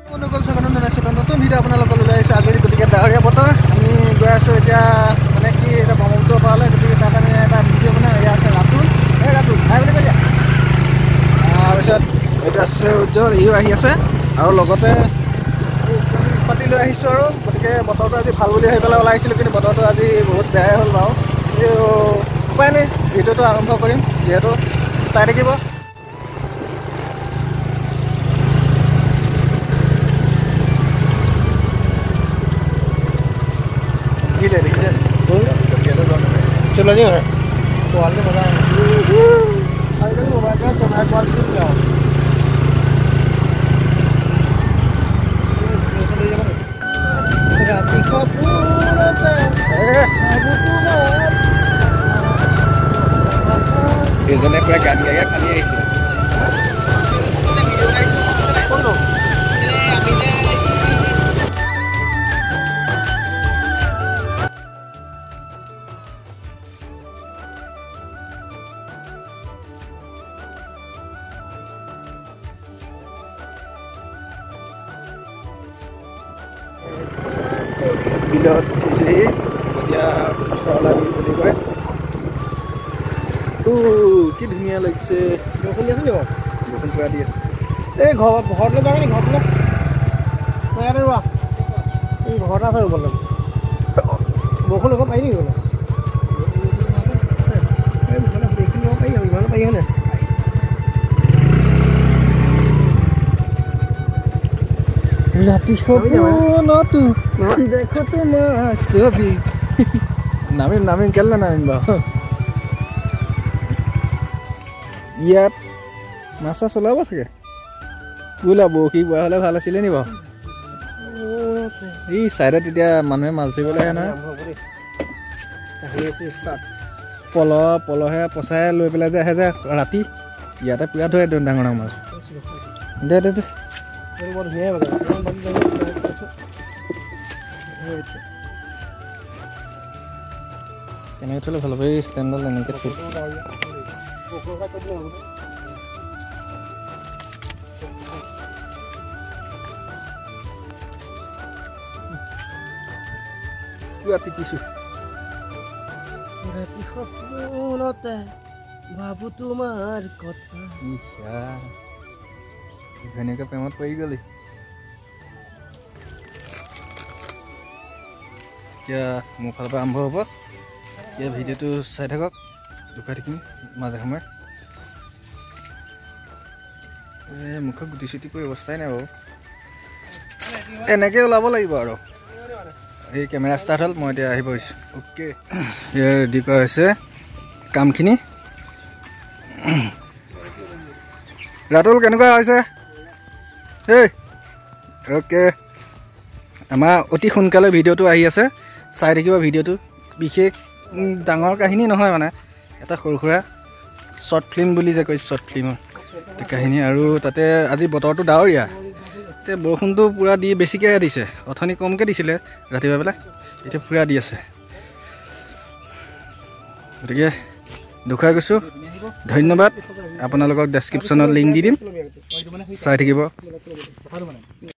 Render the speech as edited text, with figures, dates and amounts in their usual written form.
বন্ধুসকল স্বাগতম জনাইছোঁ নতুন ভিডিঅ' আপোনালোকক লৈ আহিছোঁ আজি গতিকে ডাৱৰীয়া বতৰ আমি গৈ আছোঁ এতিয়া মানে কি এটা ব্ৰহ্মপুত্ৰ পাৰলৈ গতিকে তাত আমি এটা ভিডিঅ' বনাই এয়া আছে ৰাতুল হাই বুলি কৈ দিয়া তাৰপিছত এইটো আছে উজ্জ্বল ইও আহি আছে আৰু লগতে পাতি লৈ আহিছোঁ আৰু গতিকে বতৰটো আজি ভাল বুলি ভাবি পেলাই ওলাই আহিছিলোঁ কিন্তু বতৰটো আজি বহুত বেয়াই হ'ল বাৰু কিন্তু উপায় নাই ভিডিঅ'টো আৰম্ভ কৰিম যিহেতু চাই থাকিব चलो जी है क्वालिटी मजा आजकल मोबाइल का कैमरा क्वालिटी क्या राती का पूरा इजने पूरा गान गाया खाली आइছে কোনটো বিলত উঠিছেহি এতিয়া চলা বুলি কয় কি ধুনীয়া লাগিছে বৰষুণ দি আছে নি বাৰু বৰষুণ পুৰা দি আছে এই ঘৰলৈ যাওঁ নি ঘৰলৈ ইয়াতে ৰোৱা এই ঘৰতে আছে ৰুবলৈ বৰষুণ ল'ব পাৰি নেকি বোলে দেখি ল'ব পাৰি আৰু ইমানো পাৰি হয়নে ৰাতি সপোনতো দেখো তোমাৰ ছবি নামিম কেলে নামিম বাৰু ইয়াত মাছ চাছ ওলাব চাগে ওলাব বৰশী বোৱা হ'লে ভাল আছিলে নি বাৰু এই চাইডত এতিয়া মানুহে মাছ ধৰিবলৈ আহে নহয় পলহে পচাই লৈ পেলাই যে আহে যে ৰাতি ইয়াতে পুৰা ধৰে ডাঙৰ ডাঙৰ মাছ দে বৰ ধুনীয়া কেনেকৈ থ'লে ভাল হ'ব এই ষ্টেণ্ডত এনেকৈ থৈ তিকিছোঁ ৰাতি সপোনতে ভাবো তোমাৰ কথা ধুনীয়াকৈ প্ৰেমত পৰি গ'লি এতিয়া মোৰ ফালৰ পৰা আৰম্ভ হ'ব এতিয়া ভিডিঅ'টো চাই থাকক দেখুৱাই থাকিম মাজে সময়ে মুখত গুটি চুটি কৰি অৱস্থাই নাই বাৰু এনেকৈ ওলাব লাগিব আৰু এই কেমেৰা ষ্টাৰ্ট হ'ল মই এতিয়া আহিব হৈছোঁ অ'কে ইয়াৰ ৰেডি কৰা হৈছে কামখিনি ৰাতুল কেনেকুৱা হৈছে এই অ'কে আমাৰ অতি সোনকালে ভিডিঅ'টো আহি আছে চাই থাকিব ভিডিঅ'টো বিশেষ ডাঙৰ কাহিনী নহয় মানে এটা সৰু সুৰা শ্বৰ্ট ফিল্ম বুলি যে কয় শ্বৰ্ট ফিল্মৰ কাহিনী আৰু তাতে আজি বতৰটো ডাৱৰীয়া এতিয়া বৰষুণটো পূৰা দি বেছিকৈ দিছে অথনি কমকৈ দিছিলে ৰাতিপুৱা বেলা এতিয়া পূৰা দি আছে গতিকে দেখুৱাই গৈছোঁ ধন্যবাদ আপোনালোকক ডেছক্ৰিপশ্যনত লিংক দি দিম চাই থাকিব